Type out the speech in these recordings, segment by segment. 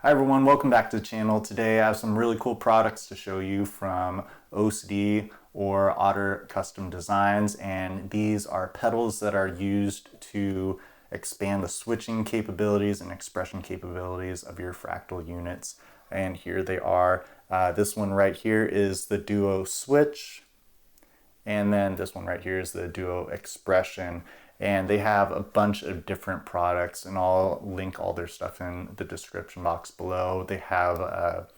Hi everyone, welcome back to the channel. Today I have some really cool products to show you from OCD or Otter Custom Designs, and these are pedals that are used to expand the switching capabilities and expression capabilities of your Fractal units. And here they are. This one right here is the DUO switch, and then this one right here is the DUO expression. And they have a bunch of different products, and I'll link all their stuff in the description box below. They have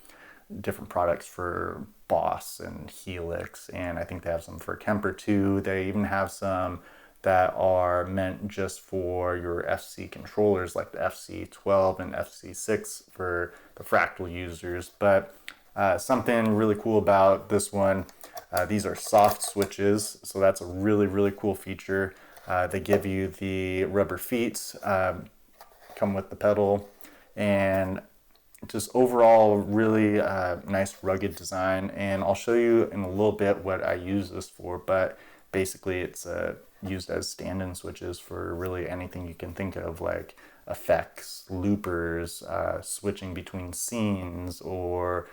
different products for Boss and Helix, and I think they have some for Kemper too. They even have some that are meant just for your FC controllers, like the FC12 and FC6 for the Fractal users. But something really cool about this one, these are soft switches, so that's a really cool feature. They give you the rubber feet, come with the pedal, and just overall really nice rugged design. And I'll show you in a little bit what I use this for, but basically it's used as stand-in switches for really anything you can think of, like effects, loopers, switching between scenes, or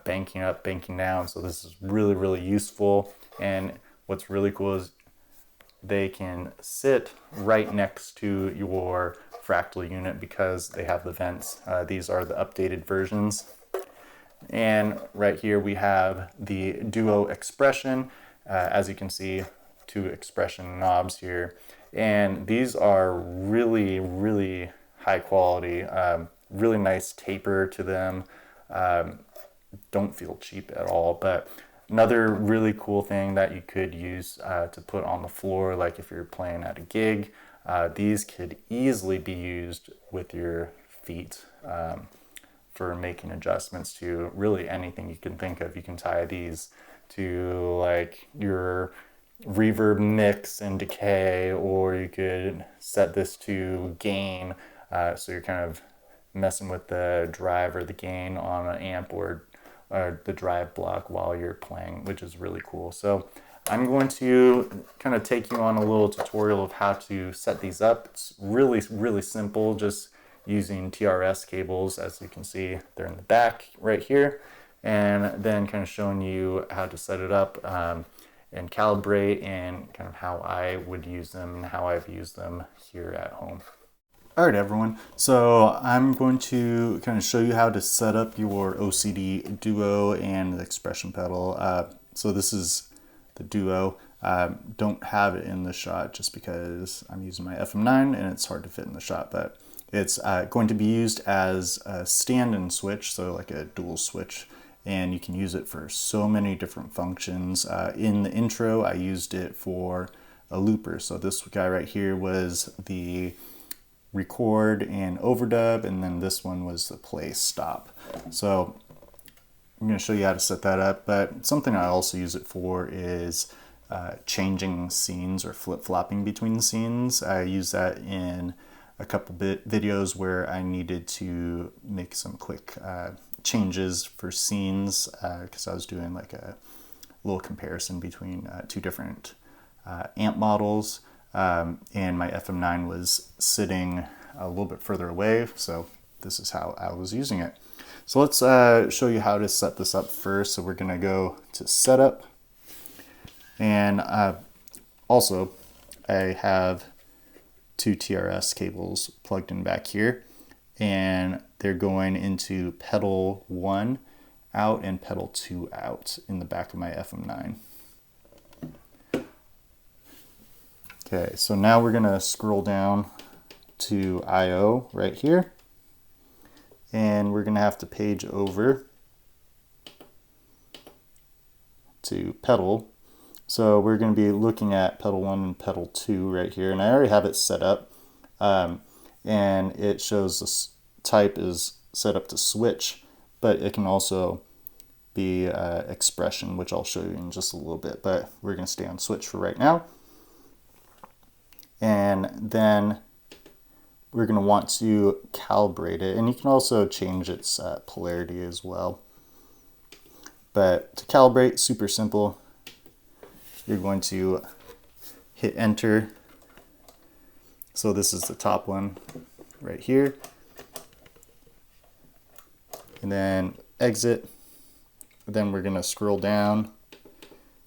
banking up, banking down. So this is really useful. And what's really cool is they can sit right next to your Fractal unit because they have the vents. These are the updated versions. And right here we have the DUO expression. As you can see, two expression knobs here. And these are really high quality, really nice taper to them. Don't feel cheap at all, but another really cool thing that you could use to put on the floor, like if you're playing at a gig, these could easily be used with your feet for making adjustments to really anything you can think of. You can tie these to like your reverb mix and decay, or you could set this to gain, so you're kind of messing with the drive or the gain on an amp or the drive block while you're playing, which is really cool. So I'm going to kind of take you on a little tutorial of how to set these up. It's really simple, just using TRS cables. As you can see, they're in the back right here, and then kind of showing you how to set it up and calibrate, and kind of how I would use them and how I've used them here at home. Alright everyone, so I'm going to kind of show you how to set up your OCD DUO and the expression pedal. So this is the DUO. Don't have it in the shot just because I'm using my FM9 and it's hard to fit in the shot, but it's going to be used as a stand-in switch, so like a dual switch, and you can use it for so many different functions. In the intro I used it for a looper, so this guy right here was the record and overdub, and then this one was the play stop. So I'm going to show you how to set that up, but something I also use it for is changing scenes or flip-flopping between scenes. I use that in a couple videos where I needed to make some quick changes for scenes, because I was doing like a little comparison between two different amp models. And my FM9 was sitting a little bit further away, so this is how I was using it. So let's show you how to set this up first. So we're going to go to setup, and also I have two TRS cables plugged in back here, and they're going into pedal 1 out and pedal 2 out in the back of my FM9. Okay, so now we're going to scroll down to I/O right here, and we're going to have to page over to pedal. So we're going to be looking at pedal 1 and pedal 2 right here, and I already have it set up, and it shows this type is set up to switch, but it can also be expression, which I'll show you in just a little bit, but we're going to stay on switch for right now. And then we're going to want to calibrate it, and you can also change its polarity as well. But to calibrate, super simple. You're going to hit enter. So this is the top one right here. and then exit. Then we're gonna scroll down.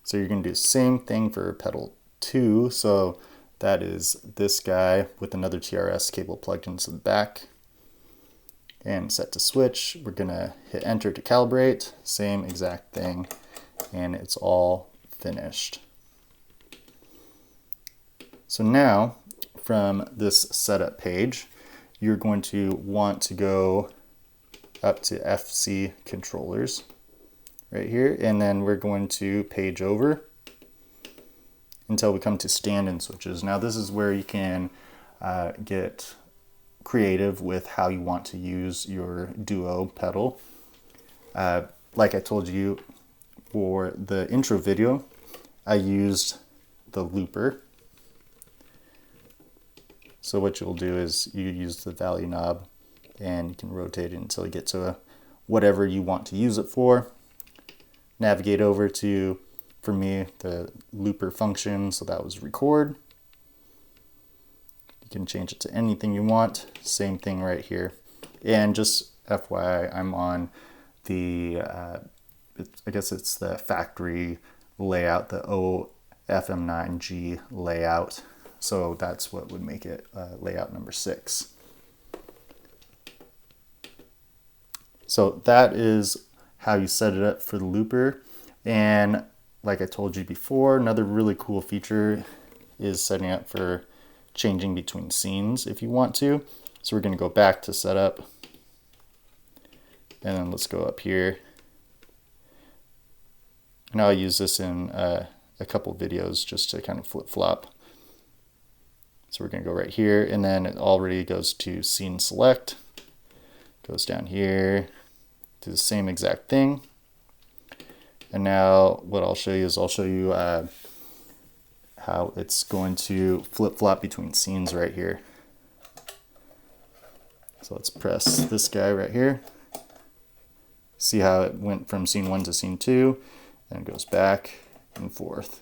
So you're gonna do the same thing for pedal 2. So that is this guy with another TRS cable plugged into the back. And set to switch. We're gonna hit enter to calibrate. Same exact thing, and it's all finished. So now, from this setup page, you're going to want to go up to FC controllers right here, and then we're going to page over until we come to stand-in switches. Now this is where you can get creative with how you want to use your DUO pedal. Like I told you for the intro video, I used the looper. So what you'll do is you use the value knob and you can rotate it until you get to whatever you want to use it for. Navigate over to, for me, the looper function, so that was record. You can change it to anything you want. Same thing right here. And just FYI, I'm on the, I guess it's the factory layout, the FM9G layout. So that's what would make it layout number 6. So that is how you set it up for the looper. And like I told you before, another really cool feature is setting up for changing between scenes if you want to. So we're going to go back to setup, and then let's go up here. And I'll use this in a couple videos just to kind of flip-flop. So we're going to go right here, and then it already goes to scene select, goes down here, do the same exact thing. And now what I'll show you is how it's going to flip-flop between scenes right here. So let's press this guy right here. See how it went from scene 1 to scene 2, and it goes back and forth.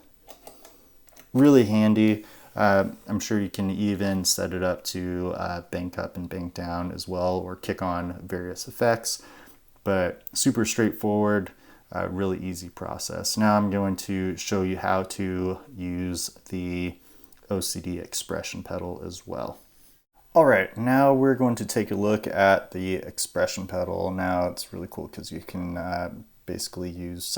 Really handy. I'm sure you can even set it up to bank up and bank down as well, or kick on various effects, but super straightforward, really easy process. Now I'm going to show you how to use the OCD expression pedal as well. All right, now we're going to take a look at the expression pedal. Now it's really cool because you can basically use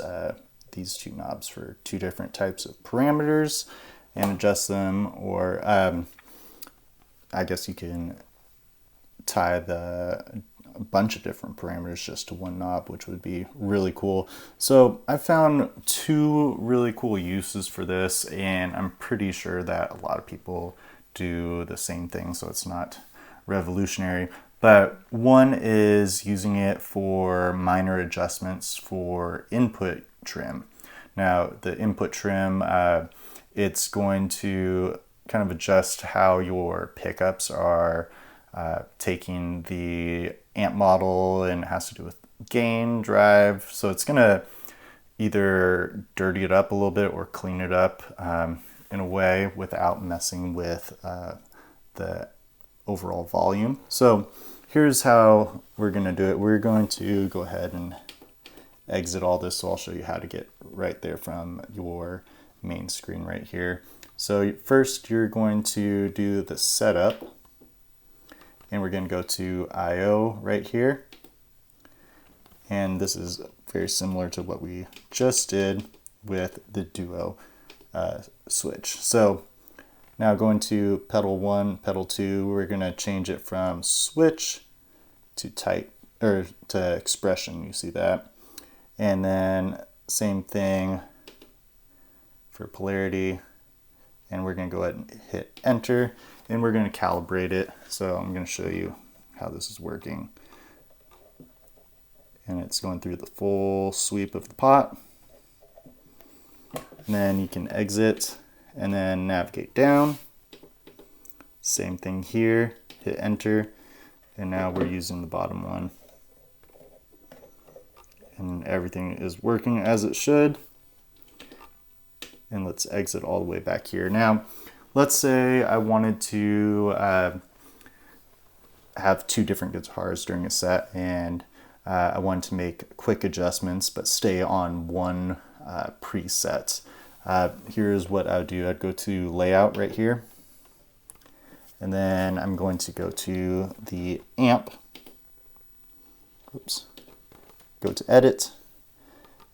these two knobs for two different types of parameters and adjust them, or I guess you can tie a bunch of different parameters just to one knob, which would be really cool. So I found two really cool uses for this, and I'm pretty sure that a lot of people do the same thing, so it's not revolutionary. But one is using it for minor adjustments for input trim. Now the input trim, it's going to kind of adjust how your pickups are taking the amp model, and it has to do with gain, drive. So it's going to either dirty it up a little bit or clean it up in a way without messing with the overall volume. So here's how we're going to do it. We're going to go ahead and exit all this, so I'll show you how to get right there from your main screen right here. So first you're going to do the setup, and we're going to go to I/O right here, and this is very similar to what we just did with the DUO switch. So now going to pedal 1, pedal 2, we're going to change it from switch to type, or to expression, you see that. And then same thing for polarity, and we're going to go ahead and hit enter, and we're going to calibrate it. So I'm going to show you how this is working. And it's going through the full sweep of the pot. And then you can exit and then navigate down. Same thing here, hit enter, and now we're using the bottom one. And everything is working as it should. And let's exit all the way back here. Now, let's say I wanted to have two different guitars during a set, and I wanted to make quick adjustments but stay on one preset. Here's what I would do. I'd go to layout right here, and then I'm going to go to the amp. Oops. Go to edit.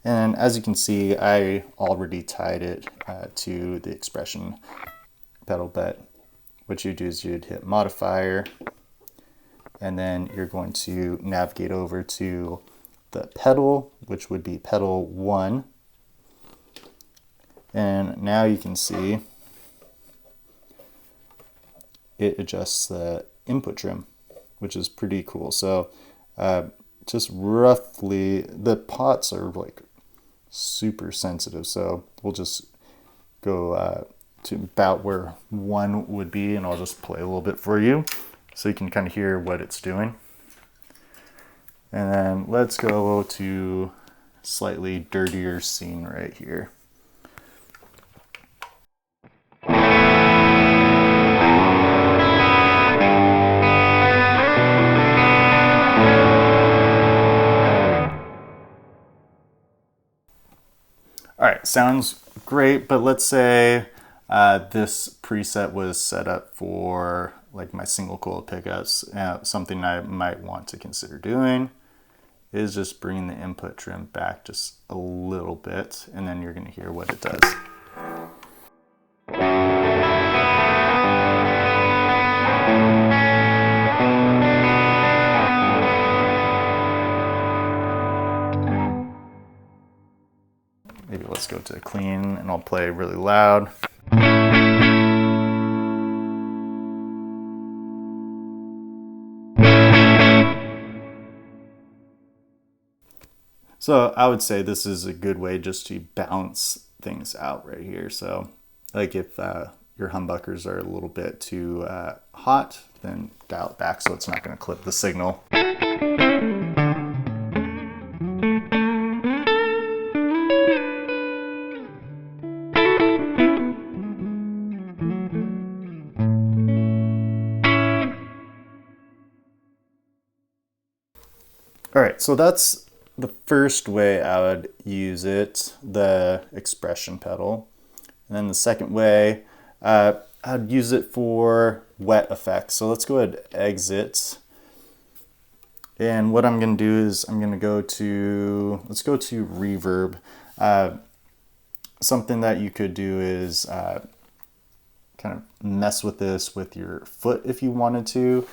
And as you can see, I already tied it to the expression pedal, but what you do is you'd hit modifier, and then you're going to navigate over to the pedal, which would be pedal 1. And now you can see it adjusts the input trim, which is pretty cool. So just roughly, the pots are like super sensitive, so we'll just go to about where 1 would be, and I'll just play a little bit for you so you can kind of hear what it's doing. And then let's go to slightly dirtier scene right here. All right, sounds great, but let's say this preset was set up for like my single coil pickups. Something I might want to consider doing is just bringing the input trim back just a little bit, and then you're going to hear what it does. Maybe let's go to clean, and I'll play really loud. So I would say this is a good way just to balance things out right here. So like if your humbuckers are a little bit too hot, then dial it back so it's not going to clip the signal. All right, so that's the first way I would use it, the expression pedal. And then the second way, I'd use it for wet effects. So let's go ahead and exit. And what I'm going to do is I'm going to go to, let's go to reverb. Something that you could do is kind of mess with this with your foot if you wanted to.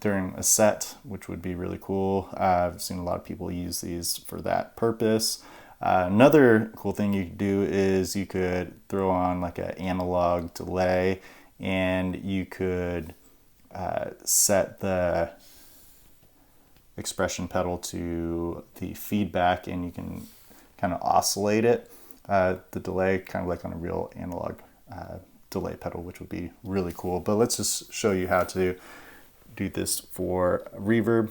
During a set, which would be really cool. I've seen a lot of people use these for that purpose. Another cool thing you could do is you could throw on like an analog delay, and you could set the expression pedal to the feedback, and you can kind of oscillate it. The delay kind of like on a real analog delay pedal, which would be really cool. But let's just show you how to do this for reverb.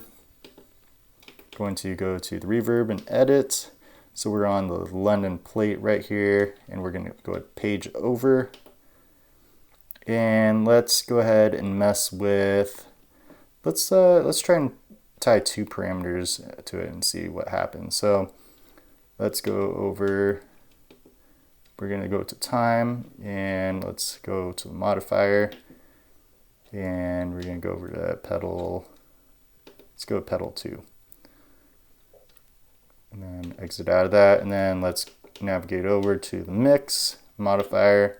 Going to go to the reverb and edit. So we're on the London plate right here, and we're going to go ahead page over. And let's go ahead and mess with, let's try and tie 2 parameters to it and see what happens. So let's go over, we're going to go to time, and let's go to the modifier. And we're going to go over to pedal, let's go pedal 2. And then exit out of that, and then let's navigate over to the mix, modifier,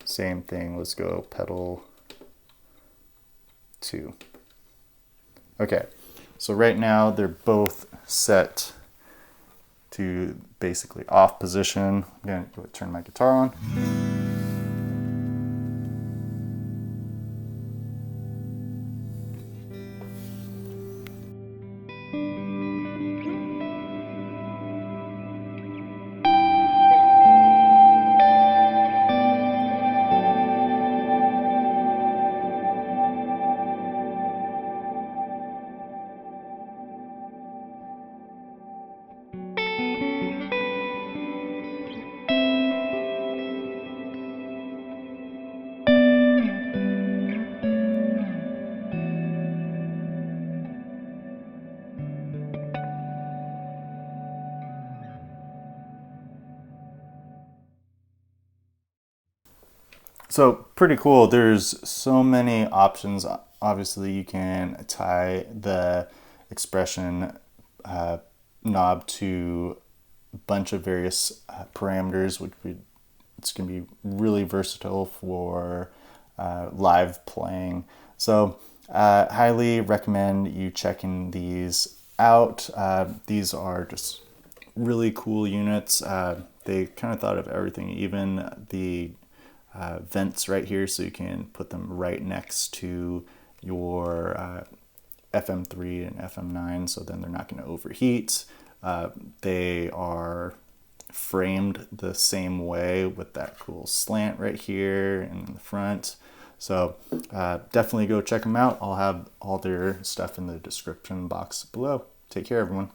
same thing, let's go pedal 2. Okay, so right now they're both set to basically off position. I'm going to turn my guitar on. So pretty cool. There's so many options. Obviously, you can tie the expression knob to a bunch of various parameters, it's going to be really versatile for live playing. So highly recommend you checking these out. These are just really cool units. They kind of thought of everything, even the vents right here, so you can put them right next to your FM3 and FM9, so then they're not going to overheat. They are framed the same way with that cool slant right here in the front. So definitely go check them out. I'll have all their stuff in the description box below. Take care, everyone.